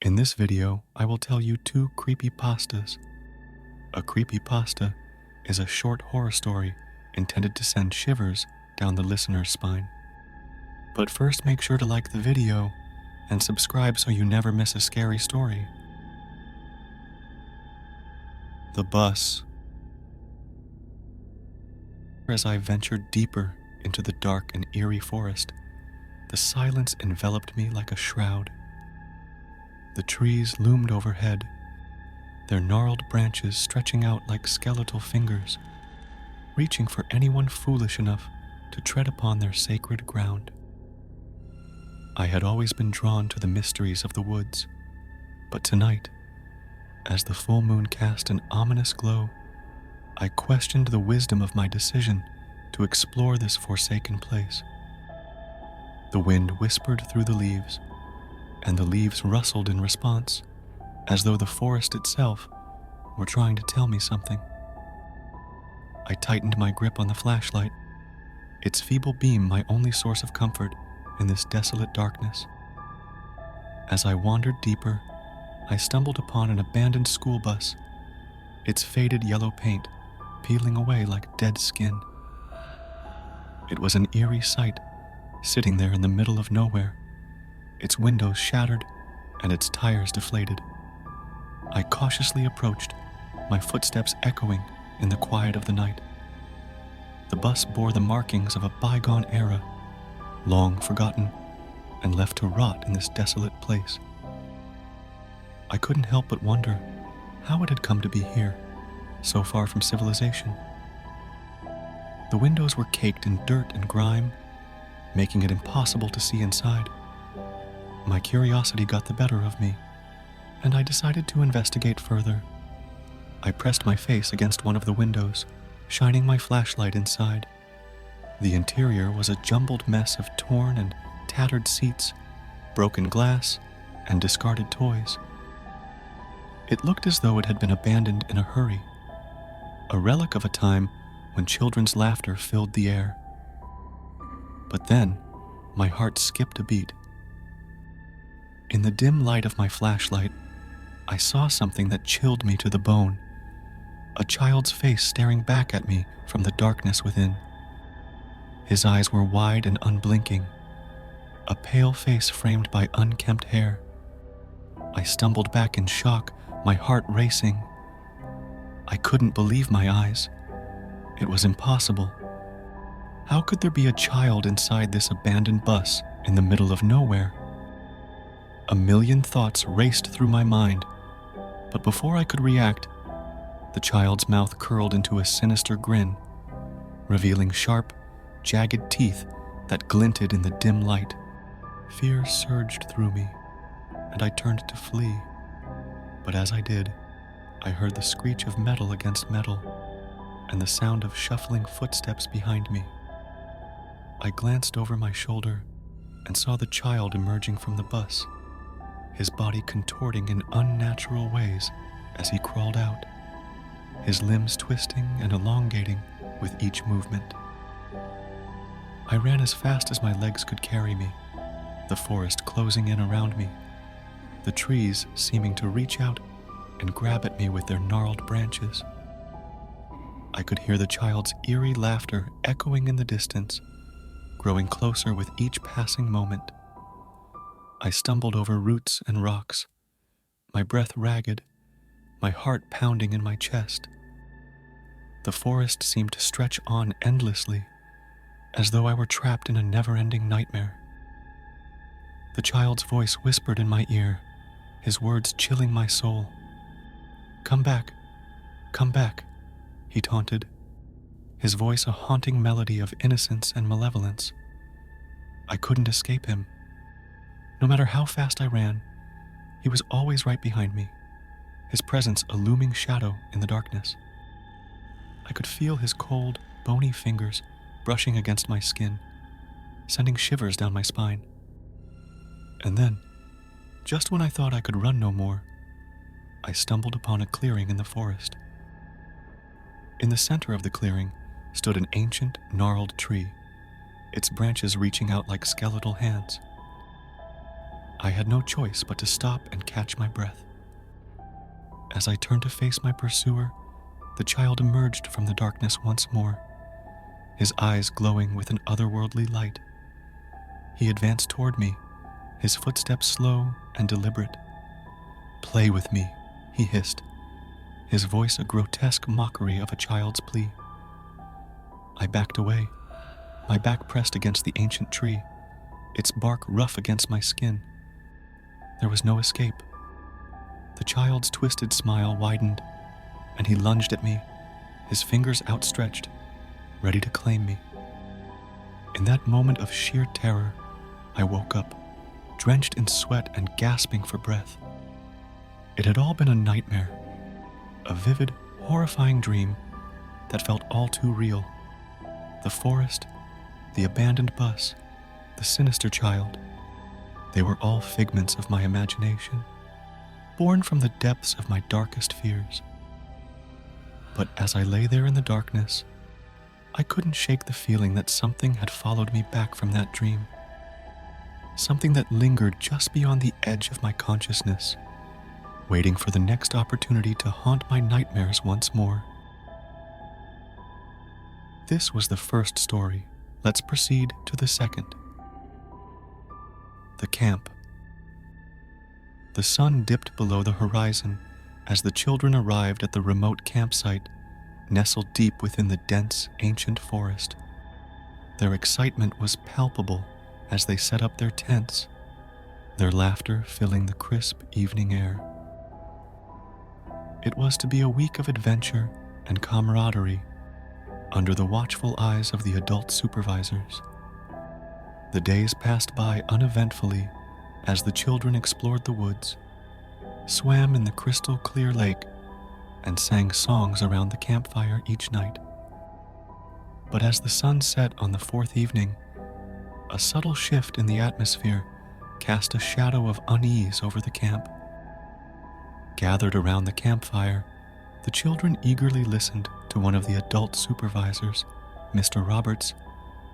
In this video, I will tell you 2 creepypastas. A creepypasta is a short horror story intended to send shivers down the listener's spine. But first, make sure to like the video and subscribe so you never miss a scary story. The Bus. As I ventured deeper into the dark and eerie forest, the silence enveloped me like a shroud. The trees loomed overhead, their gnarled branches stretching out like skeletal fingers, reaching for anyone foolish enough to tread upon their sacred ground. I had always been drawn to the mysteries of the woods, but tonight, as the full moon cast an ominous glow, I questioned the wisdom of my decision to explore this forsaken place. The wind whispered through the leaves, and the leaves rustled in response, as though the forest itself were trying to tell me something. I tightened my grip on the flashlight, its feeble beam my only source of comfort in this desolate darkness. As I wandered deeper, I stumbled upon an abandoned school bus, its faded yellow paint peeling away like dead skin. It was an eerie sight, sitting there in the middle of nowhere, its windows shattered and its tires deflated. I cautiously approached, my footsteps echoing in the quiet of the night. The bus bore the markings of a bygone era, long forgotten and left to rot in this desolate place. I couldn't help but wonder how it had come to be here, so far from civilization. The windows were caked in dirt and grime, making it impossible to see inside. My curiosity got the better of me, and I decided to investigate further. I pressed my face against one of the windows, shining my flashlight inside. The interior was a jumbled mess of torn and tattered seats, broken glass, and discarded toys. It looked as though it had been abandoned in a hurry, a relic of a time when children's laughter filled the air. But then, my heart skipped a beat. In the dim light of my flashlight, I saw something that chilled me to the bone. A child's face staring back at me from the darkness within. His eyes were wide and unblinking, a pale face framed by unkempt hair. I stumbled back in shock, my heart racing. I couldn't believe my eyes. It was impossible. How could there be a child inside this abandoned bus in the middle of nowhere? A million thoughts raced through my mind, but before I could react, the child's mouth curled into a sinister grin, revealing sharp, jagged teeth that glinted in the dim light. Fear surged through me, and I turned to flee. But as I did, I heard the screech of metal against metal and the sound of shuffling footsteps behind me. I glanced over my shoulder and saw the child emerging from the bus, his body contorting in unnatural ways as he crawled out, his limbs twisting and elongating with each movement. I ran as fast as my legs could carry me, the forest closing in around me, the trees seeming to reach out and grab at me with their gnarled branches. I could hear the child's eerie laughter echoing in the distance, growing closer with each passing moment. I stumbled over roots and rocks, my breath ragged, my heart pounding in my chest. The forest seemed to stretch on endlessly, as though I were trapped in a never-ending nightmare. The child's voice whispered in my ear, his words chilling my soul. Come back, he taunted, his voice a haunting melody of innocence and malevolence. I couldn't escape him. No matter how fast I ran, he was always right behind me, his presence a looming shadow in the darkness. I could feel his cold, bony fingers brushing against my skin, sending shivers down my spine. And then, just when I thought I could run no more, I stumbled upon a clearing in the forest. In the center of the clearing stood an ancient, gnarled tree, its branches reaching out like skeletal hands. I had no choice but to stop and catch my breath. As I turned to face my pursuer, the child emerged from the darkness once more, his eyes glowing with an otherworldly light. He advanced toward me, his footsteps slow and deliberate. "Play with me," he hissed, his voice a grotesque mockery of a child's plea. I backed away, my back pressed against the ancient tree, its bark rough against my skin. There was no escape. The child's twisted smile widened, and he lunged at me, his fingers outstretched, ready to claim me. In that moment of sheer terror, I woke up, drenched in sweat and gasping for breath. It had all been a nightmare, a vivid, horrifying dream that felt all too real. The forest, the abandoned bus, the sinister child, they were all figments of my imagination, born from the depths of my darkest fears. But as I lay there in the darkness, I couldn't shake the feeling that something had followed me back from that dream. Something that lingered just beyond the edge of my consciousness, waiting for the next opportunity to haunt my nightmares once more. This was the first story. Let's proceed to the second. The camp. The sun dipped below the horizon as the children arrived at the remote campsite, nestled deep within the dense, ancient forest. Their excitement was palpable as they set up their tents, their laughter filling the crisp evening air. It was to be a week of adventure and camaraderie under the watchful eyes of the adult supervisors. The days passed by uneventfully as the children explored the woods, swam in the crystal clear lake, and sang songs around the campfire each night. But as the sun set on the fourth evening, a subtle shift in the atmosphere cast a shadow of unease over the camp. Gathered around the campfire, the children eagerly listened to one of the adult supervisors, Mr. Roberts,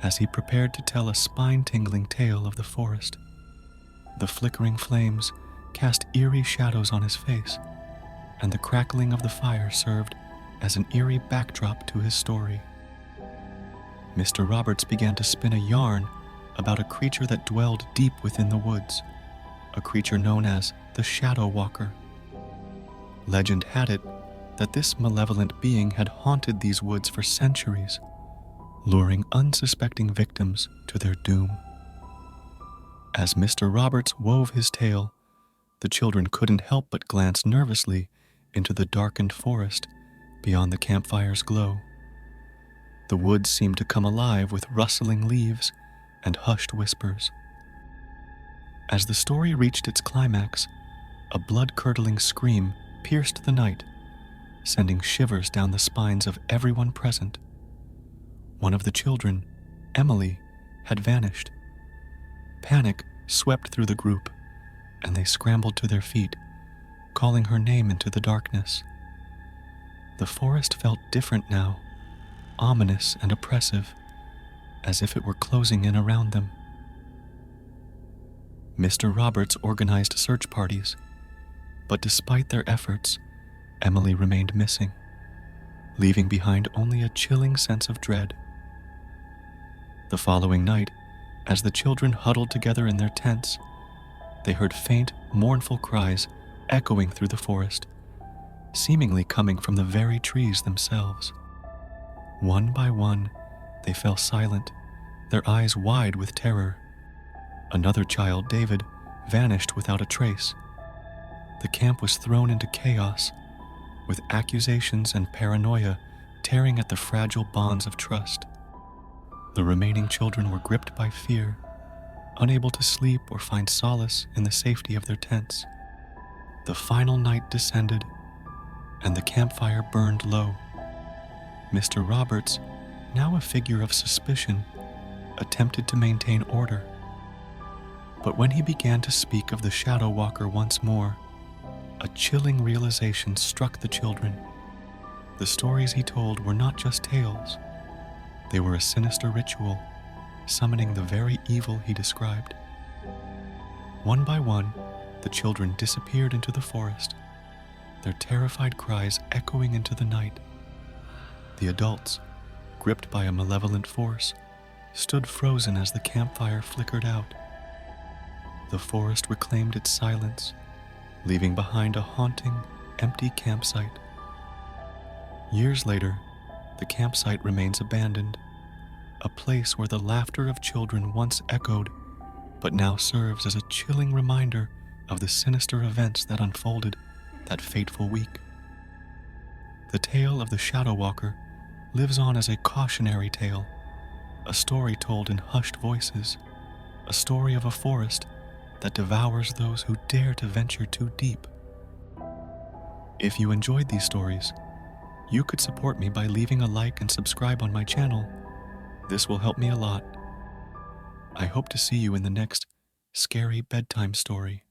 as he prepared to tell a spine-tingling tale of the forest. The flickering flames cast eerie shadows on his face, and the crackling of the fire served as an eerie backdrop to his story. Mr. Roberts began to spin a yarn about a creature that dwelled deep within the woods, a creature known as the Shadow Walker. Legend had it that this malevolent being had haunted these woods for centuries, luring unsuspecting victims to their doom. As Mr. Roberts wove his tale, the children couldn't help but glance nervously into the darkened forest beyond the campfire's glow. The woods seemed to come alive with rustling leaves and hushed whispers. As the story reached its climax, a blood-curdling scream pierced the night, sending shivers down the spines of everyone present. One of the children, Emily, had vanished. Panic swept through the group, and they scrambled to their feet, calling her name into the darkness. The forest felt different now, ominous and oppressive, as if it were closing in around them. Mr. Roberts organized search parties, but despite their efforts, Emily remained missing, leaving behind only a chilling sense of dread. The following night, as the children huddled together in their tents, they heard faint, mournful cries echoing through the forest, seemingly coming from the very trees themselves. One by one, they fell silent, their eyes wide with terror. Another child, David, vanished without a trace. The camp was thrown into chaos, with accusations and paranoia tearing at the fragile bonds of trust. The remaining children were gripped by fear, unable to sleep or find solace in the safety of their tents. The final night descended, and the campfire burned low. Mr. Roberts, now a figure of suspicion, attempted to maintain order. But when he began to speak of the Shadow Walker once more, a chilling realization struck the children. The stories he told were not just tales. They were a sinister ritual, summoning the very evil he described. One by one, the children disappeared into the forest, their terrified cries echoing into the night. The adults, gripped by a malevolent force, stood frozen as the campfire flickered out. The forest reclaimed its silence, leaving behind a haunting, empty campsite. Years later, the campsite remains abandoned, a place where the laughter of children once echoed, but now serves as a chilling reminder of the sinister events that unfolded that fateful week. The tale of the Shadow Walker lives on as a cautionary tale, a story told in hushed voices, a story of a forest that devours those who dare to venture too deep. If you enjoyed these stories, you could support me by leaving a like and subscribe on my channel. This will help me a lot. I hope to see you in the next scary bedtime story.